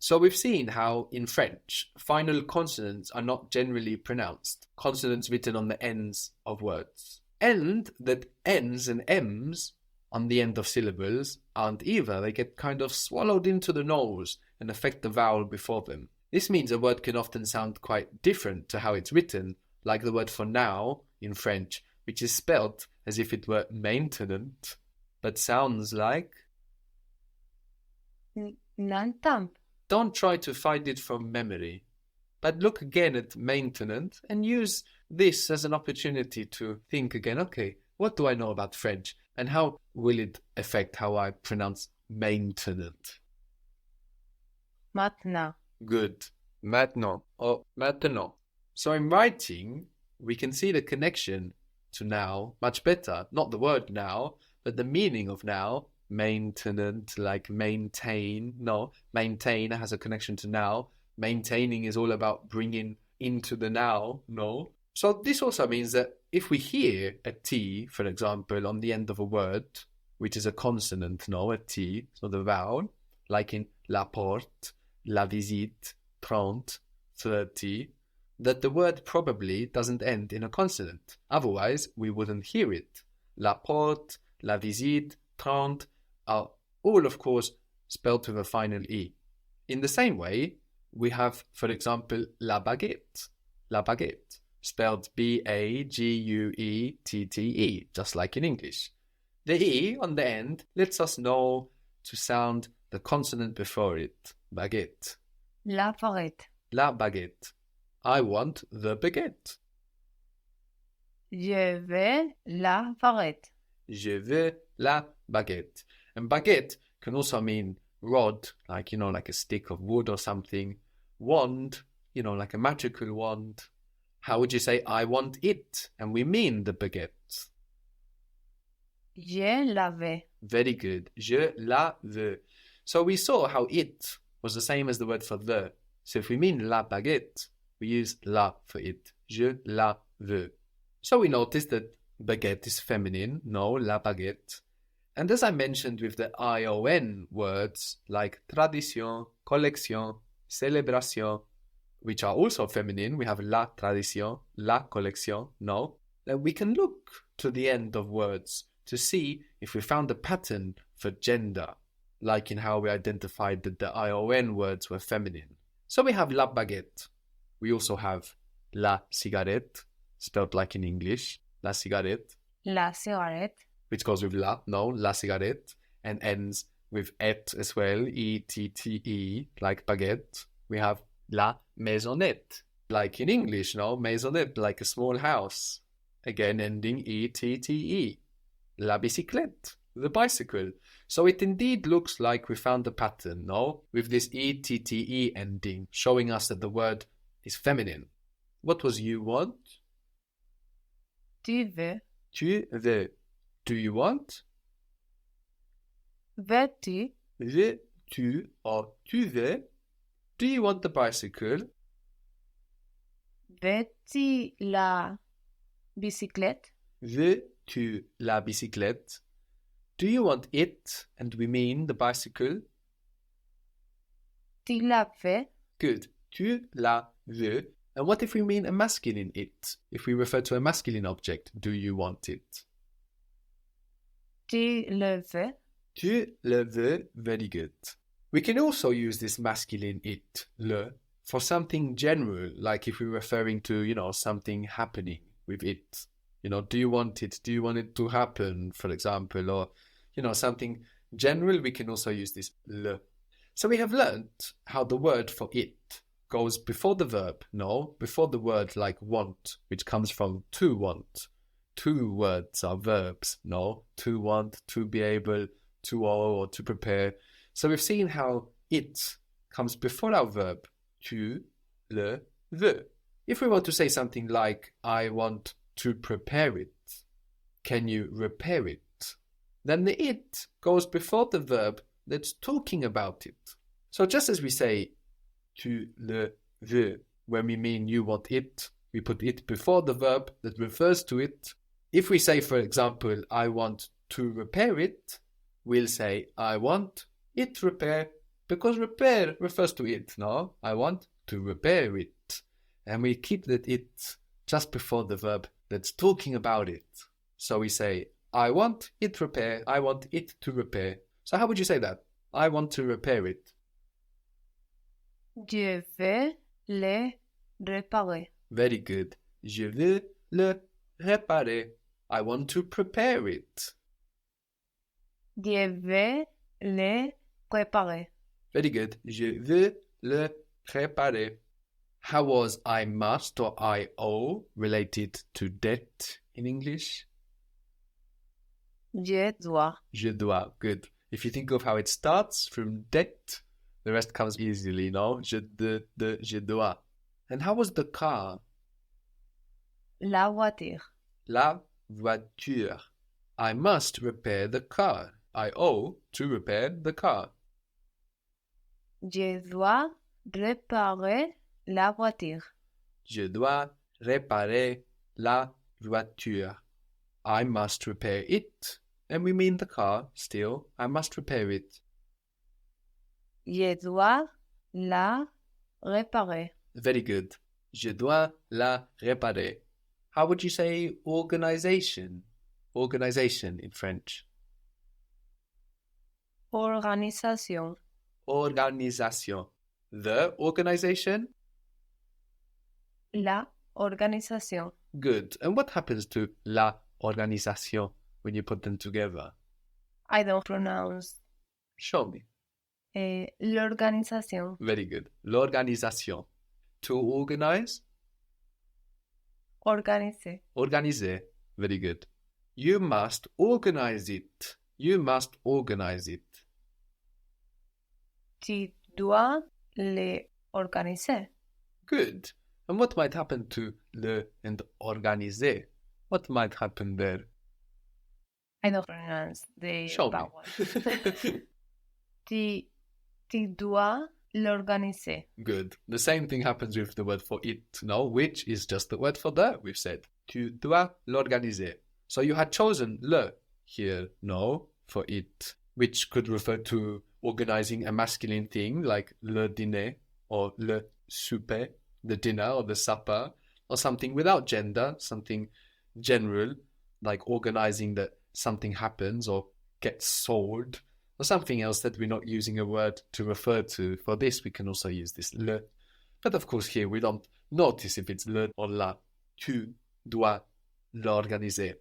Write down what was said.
So we've seen how in French, final consonants are not generally pronounced, consonants written on the ends of words. And that N's and M's on the end of syllables aren't either. They get kind of swallowed into the nose and affect the vowel before them. This means a word can often sound quite different to how it's written, like the word for now in French, which is spelt as if it were maintenant, but sounds like... N'entends. Don't try to find it from memory, but look again at maintenance and use this as an opportunity to think again, okay, what do I know about French and how will it affect how I pronounce maintenant? Maintenant. Good. Maintenant or maintenant. So in writing, we can see the connection to now much better. Not the word now, but the meaning of now. Maintenance, like maintain. No, maintain has a connection to now. Maintaining is all about bringing into the now. No. So this also means that if we hear a T, for example, on the end of a word, which is a consonant, no, a T, so the vowel, like in la porte, la visite, 30, 30, that the word probably doesn't end in a consonant. Otherwise, we wouldn't hear it. La porte, la visite, 30 are all, of course, spelled with a final E. In the same way, we have, for example, la baguette, spelled B-A-G-U-E-T-T-E, just like in English. The E on the end lets us know to sound the consonant before it, baguette. La baguette. La baguette. I want the baguette. Je veux la baguette. Je veux la baguette. And baguette can also mean rod, like, like a stick of wood or something. Wand, like a magical wand. How would you say, I want it? And we mean the baguette. Je la veux. Very good. Je la veux. So we saw how it was the same as the word for the. So if we mean la baguette, we use la for it. Je la veux. So we noticed that baguette is feminine. No, la baguette. And as I mentioned with the ION words like tradition, collection, célébration, which are also feminine, we have la tradition, la collection, no, then we can look to the end of words to see if we found a pattern for gender, like in how we identified that the ION words were feminine. So we have la baguette. We also have la cigarette, spelled like in English, la cigarette. La cigarette. Which goes with la, no, la cigarette, and ends with et as well, E-T-T-E, like baguette. We have la maisonnette, like in English, no, maisonnette, like a small house. Again, ending E-T-T-E. La bicyclette, the bicycle. So it indeed looks like we found a pattern, no, with this E-T-T-E ending, showing us that the word is feminine. What was you want? Tu veux. Tu veux. Do you want? Veux-tu? Veux-tu or tu veux? Do you want the bicycle? Veux-tu la bicyclette? Veux-tu la bicyclette? Do you want it? And we mean the bicycle? Tu la veux? Good. Tu la veux. And what if we mean a masculine it? If we refer to a masculine object, do you want it? Tu le veux? Tu le veux. Very good. We can also use this masculine it, le, for something general, like if we're referring to, something happening with it. Do you want it? Do you want it to happen, for example? Or, something general, we can also use this le. So we have learnt how the word for it goes before the verb, before the word like want, which comes from to want. Two words are verbs, to want, to be able, to owe, or to prepare. So we've seen how it comes before our verb, tu le veux. If we want to say something like, I want to prepare it, can you repair it? Then the it goes before the verb that's talking about it. So just as we say, tu le veux, when we mean you want it, we put it before the verb that refers to it. If we say, for example, I want to repair it, we'll say, I want it repair Because repair refers to it, no? I want to repair it. And we keep that it just before the verb that's talking about it. So we say, I want it repair. I want it to repair. So how would you say that? I want to repair it. Je vais le réparer. Very good. Je veux le réparer. I want to prepare it. Je vais le préparer. Very good. Je veux le préparer. How was I must or I owe related to debt in English? Je dois. Je dois. Good. If you think of how it starts from debt, the rest comes easily, no? Je dois. And how was the car? La voiture. La voiture. I must repair the car. I owe to repair the car. Je dois réparer la voiture. Je dois réparer la voiture. I must repair it. And we mean the car still. I must repair it. Je dois la réparer. Very good. Je dois la réparer. How would you say organization? Organization in French. Organisation. Organisation. The organization? La organisation. Good. And what happens to la organisation when you put them together? I don't pronounce. Show me. L'organisation. Very good. L'organisation. To organize? Organiser. Organiser. Very good. You must organize it. You must organize it. Tu dois le organiser. Good. And what might happen to le and organiser? What might happen there? I don't pronounce the Show vowel. me. Tu dois l'organiser. Good. The same thing happens with the word for it, no? Which is just the word for the, we've said. Tu dois l'organiser. So you had chosen le here, no, for it, which could refer to organizing a masculine thing like le dîner or le souper, the dinner or the supper, or something without gender, something general, like organizing that something happens or gets sold, or something else that we're not using a word to refer to. For this, we can also use this le. But of course, here we don't notice if it's le or la. Tu dois l'organiser.